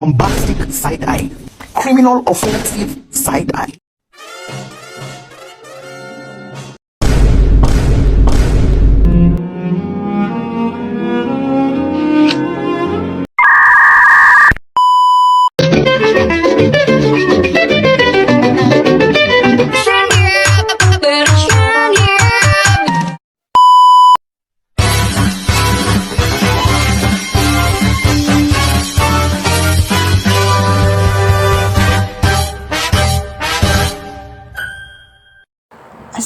bombastic side eye, criminal offensive side eye.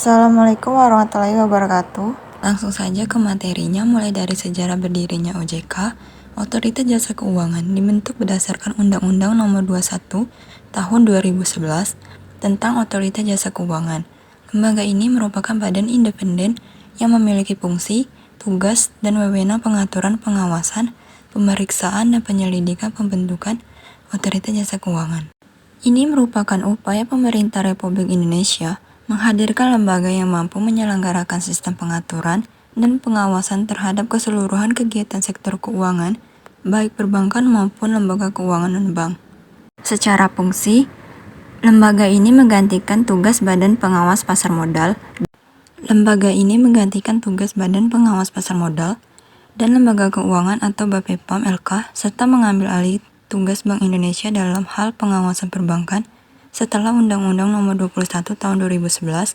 Assalamualaikum warahmatullahi wabarakatuh. Langsung saja ke materinya, mulai dari sejarah berdirinya OJK. Otoritas Jasa Keuangan dibentuk berdasarkan Undang-Undang Nomor 21 Tahun 2011 tentang Otoritas Jasa Keuangan. Lembaga ini merupakan badan independen yang memiliki fungsi, tugas, dan wewenang pengaturan, pengawasan, pemeriksaan, dan penyelidikan pembentukan Otoritas Jasa Keuangan. Ini merupakan upaya pemerintah Republik Indonesia menghadirkan lembaga yang mampu menyelenggarakan sistem pengaturan dan pengawasan terhadap keseluruhan kegiatan sektor keuangan, baik perbankan maupun lembaga keuangan non-bank. Secara fungsi, lembaga ini menggantikan tugas Badan Pengawas Pasar Modal. Lembaga ini menggantikan tugas Badan Pengawas Pasar Modal dan Lembaga Keuangan atau Bapepam LK, serta mengambil alih tugas Bank Indonesia dalam hal pengawasan perbankan setelah Undang-Undang Nomor 21 Tahun 2011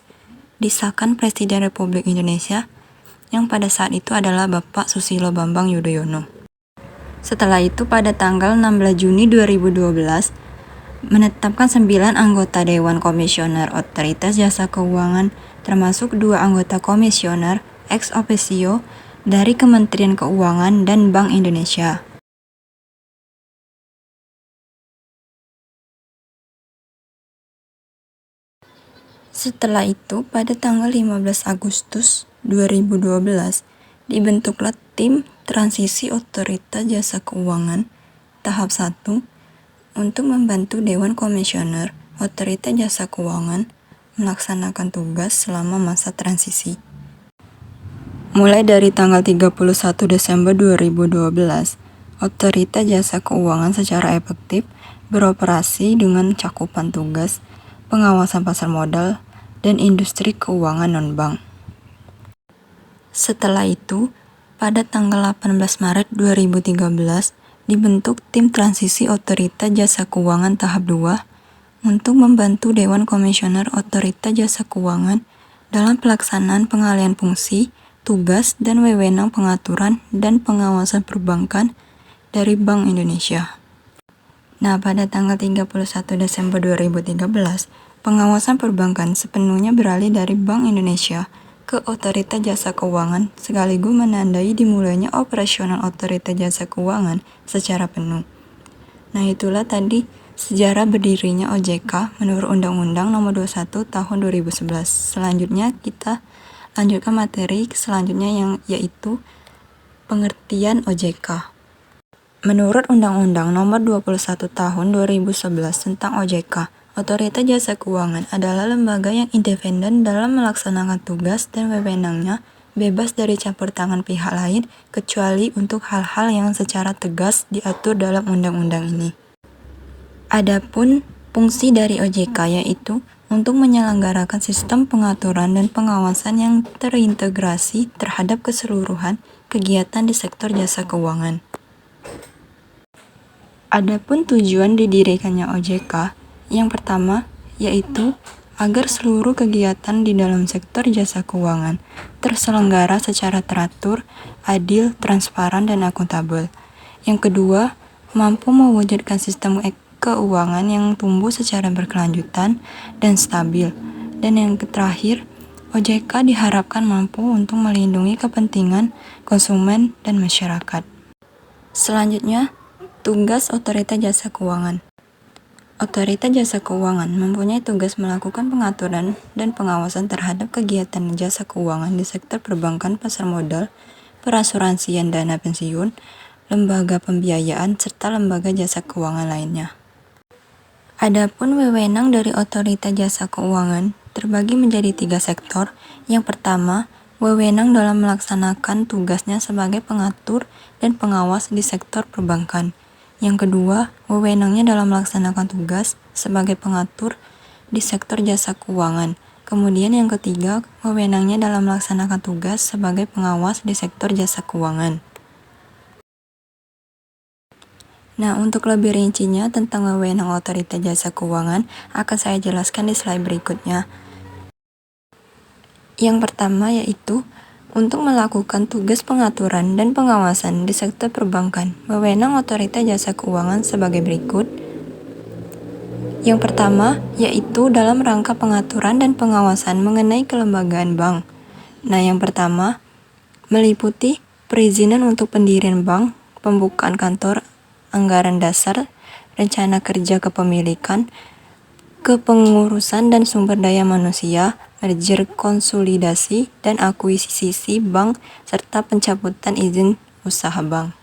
disahkan Presiden Republik Indonesia yang pada saat itu adalah Bapak Susilo Bambang Yudhoyono. Setelah itu pada tanggal 16 Juni 2012 menetapkan 9 anggota Dewan Komisioner Otoritas Jasa Keuangan, termasuk 2 anggota komisioner ex officio dari Kementerian Keuangan dan Bank Indonesia. Setelah itu, pada tanggal 15 Agustus 2012, dibentuklah Tim Transisi Otoritas Jasa Keuangan tahap 1 untuk membantu Dewan Komisioner Otoritas Jasa Keuangan melaksanakan tugas selama masa transisi. Mulai dari tanggal 31 Desember 2012, Otoritas Jasa Keuangan secara efektif beroperasi dengan cakupan tugas pengawasan pasar modal dan industri keuangan non-bank. Setelah itu, pada tanggal 18 Maret 2013, dibentuk Tim Transisi Otoritas Jasa Keuangan tahap 2 untuk membantu Dewan Komisioner Otoritas Jasa Keuangan dalam pelaksanaan pengalihan fungsi, tugas, dan wewenang pengaturan dan pengawasan perbankan dari Bank Indonesia. Nah, pada tanggal 31 Desember 2013, pengawasan perbankan sepenuhnya beralih dari Bank Indonesia ke Otoritas Jasa Keuangan, sekaligus menandai dimulainya operasional Otoritas Jasa Keuangan secara penuh. Nah, itulah tadi sejarah berdirinya OJK menurut Undang-Undang Nomor 21 Tahun 2011. Selanjutnya kita lanjutkan materi selanjutnya yaitu pengertian OJK. Menurut Undang-Undang Nomor 21 Tahun 2011 tentang OJK, Otoritas Jasa Keuangan adalah lembaga yang independen dalam melaksanakan tugas dan wewenangnya, bebas dari campur tangan pihak lain kecuali untuk hal-hal yang secara tegas diatur dalam undang-undang ini. Adapun fungsi dari OJK yaitu untuk menyelenggarakan sistem pengaturan dan pengawasan yang terintegrasi terhadap keseluruhan kegiatan di sektor jasa keuangan. Adapun tujuan didirikannya OJK yang pertama yaitu agar seluruh kegiatan di dalam sektor jasa keuangan terselenggara secara teratur, adil, transparan, dan akuntabel. Yang kedua, mampu mewujudkan sistem keuangan yang tumbuh secara berkelanjutan dan stabil. Dan yang terakhir, OJK diharapkan mampu untuk melindungi kepentingan konsumen dan masyarakat. Selanjutnya, tugas Otoritas Jasa Keuangan. Otoritas Jasa Keuangan mempunyai tugas melakukan pengaturan dan pengawasan terhadap kegiatan jasa keuangan di sektor perbankan, pasar modal, perasuransian, dana pensiun, lembaga pembiayaan, serta lembaga jasa keuangan lainnya. Adapun wewenang dari Otoritas Jasa Keuangan terbagi menjadi 3 sektor. Yang pertama, wewenang dalam melaksanakan tugasnya sebagai pengatur dan pengawas di sektor perbankan. Yang kedua, wewenangnya dalam melaksanakan tugas sebagai pengatur di sektor jasa keuangan. Kemudian yang ketiga, wewenangnya dalam melaksanakan tugas sebagai pengawas di sektor jasa keuangan. Nah, untuk lebih rincinya tentang wewenang otoritas jasa keuangan akan saya jelaskan di slide berikutnya. Yang pertama yaitu untuk melakukan tugas pengaturan dan pengawasan di sektor perbankan. Wewenang otoritas jasa keuangan sebagai berikut. Yang pertama yaitu dalam rangka pengaturan dan pengawasan mengenai kelembagaan bank. Nah, yang pertama meliputi perizinan untuk pendirian bank, pembukaan kantor, anggaran dasar, rencana kerja kepemilikan, kepengurusan dan sumber daya manusia, merger konsolidasi dan akuisisi bank, serta pencabutan izin usaha bank.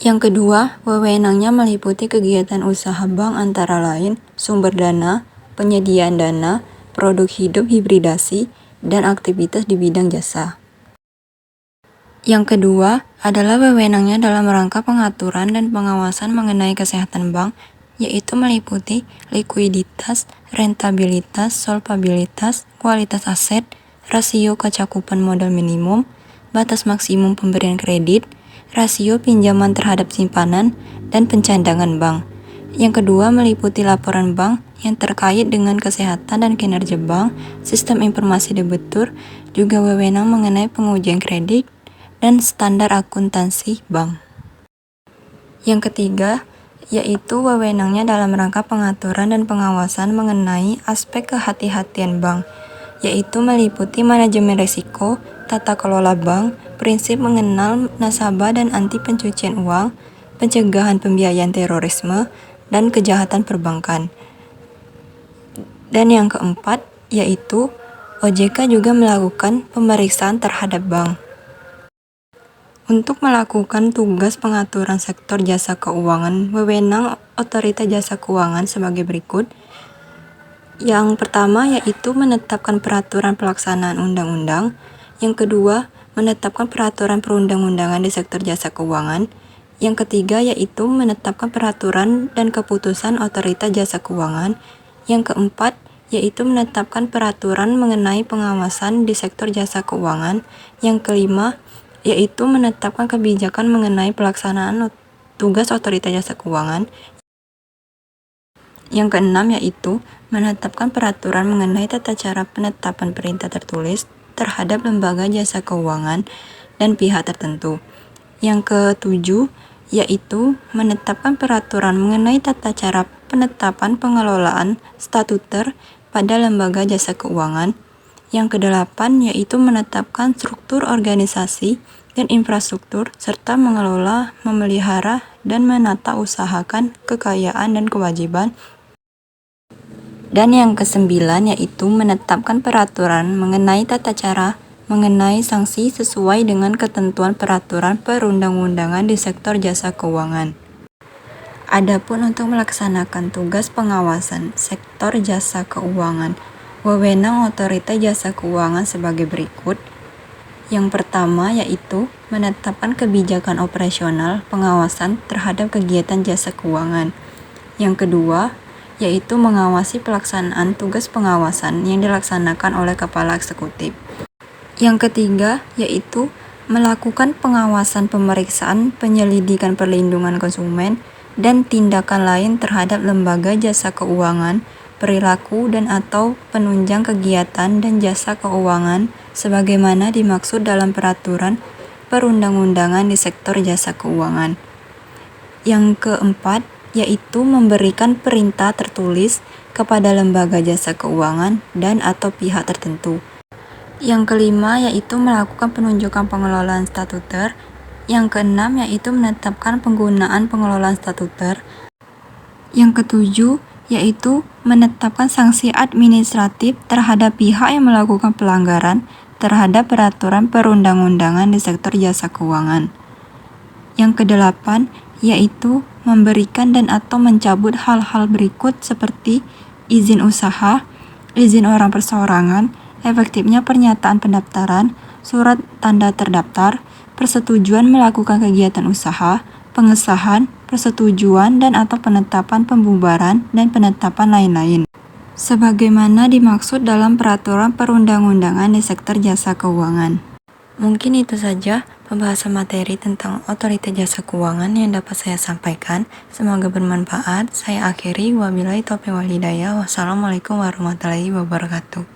Yang kedua, wewenangnya meliputi kegiatan usaha bank antara lain sumber dana, penyediaan dana, produk hidup hibridasi, dan aktivitas di bidang jasa. Yang kedua adalah wewenangnya dalam rangka pengaturan dan pengawasan mengenai kesehatan bank, yaitu meliputi likuiditas, rentabilitas, solvabilitas, kualitas aset, rasio kecakupan modal minimum, batas maksimum pemberian kredit, rasio pinjaman terhadap simpanan, dan pencadangan bank. Yang kedua meliputi laporan bank yang terkait dengan kesehatan dan kinerja bank, sistem informasi debitur, juga wewenang mengenai pengujian kredit, dan standar akuntansi bank. Yang ketiga, yaitu wewenangnya dalam rangka pengaturan dan pengawasan mengenai aspek kehati-hatian bank, yaitu meliputi manajemen risiko, tata kelola bank, prinsip mengenal nasabah dan anti pencucian uang, pencegahan pembiayaan terorisme, dan kejahatan perbankan. Dan yang keempat, yaitu OJK juga melakukan pemeriksaan terhadap bank. Untuk melakukan tugas pengaturan sektor jasa keuangan, wewenang otoritas jasa keuangan sebagai berikut. Yang pertama yaitu menetapkan peraturan pelaksanaan undang-undang. Yang kedua, menetapkan peraturan perundang-undangan di sektor jasa keuangan. Yang ketiga yaitu menetapkan peraturan dan keputusan otoritas jasa keuangan. Yang keempat yaitu menetapkan peraturan mengenai pengawasan di sektor jasa keuangan. Yang kelima yaitu menetapkan kebijakan mengenai pelaksanaan tugas otoritas jasa keuangan. Yang keenam yaitu menetapkan peraturan mengenai tata cara penetapan perintah tertulis terhadap lembaga jasa keuangan dan pihak tertentu. Yang ketujuh yaitu menetapkan peraturan mengenai tata cara penetapan pengelolaan statuter pada lembaga jasa keuangan. Yang kedelapan yaitu menetapkan struktur organisasi dan infrastruktur serta mengelola, memelihara, dan menata usahakan kekayaan dan kewajiban. Dan yang kesembilan yaitu menetapkan peraturan mengenai tata cara mengenai sanksi sesuai dengan ketentuan peraturan perundang-undangan di sektor jasa keuangan. Adapun untuk melaksanakan tugas pengawasan sektor jasa keuangan, wewenang otoritas jasa keuangan sebagai berikut. Yang pertama yaitu menetapkan kebijakan operasional pengawasan terhadap kegiatan jasa keuangan. Yang kedua yaitu mengawasi pelaksanaan tugas pengawasan yang dilaksanakan oleh kepala eksekutif. Yang ketiga yaitu melakukan pengawasan pemeriksaan, penyelidikan perlindungan konsumen, dan tindakan lain terhadap lembaga jasa keuangan, perilaku dan atau penunjang kegiatan dan jasa keuangan sebagaimana dimaksud dalam peraturan perundang-undangan di sektor jasa keuangan. Yang keempat yaitu memberikan perintah tertulis kepada lembaga jasa keuangan dan atau pihak tertentu. Yang kelima yaitu melakukan penunjukan pengelolaan statuter. Yang keenam yaitu menetapkan penggunaan pengelolaan statuter. Yang ketujuh yaitu menetapkan sanksi administratif terhadap pihak yang melakukan pelanggaran terhadap peraturan perundang-undangan di sektor jasa keuangan. Yang kedelapan yaitu memberikan dan atau mencabut hal-hal berikut seperti izin usaha, izin orang perseorangan, efektifnya pernyataan pendaftaran, surat tanda terdaftar, persetujuan melakukan kegiatan usaha, pengesahan, persetujuan, dan atau penetapan pembubaran, dan penetapan lain-lain. Sebagaimana dimaksud dalam peraturan perundang-undangan di sektor jasa keuangan. Mungkin itu saja pembahasan materi tentang otoritas jasa keuangan yang dapat saya sampaikan. Semoga bermanfaat. Saya akhiri. Wabillahi taufiq wal hidayah. Wassalamualaikum warahmatullahi wabarakatuh.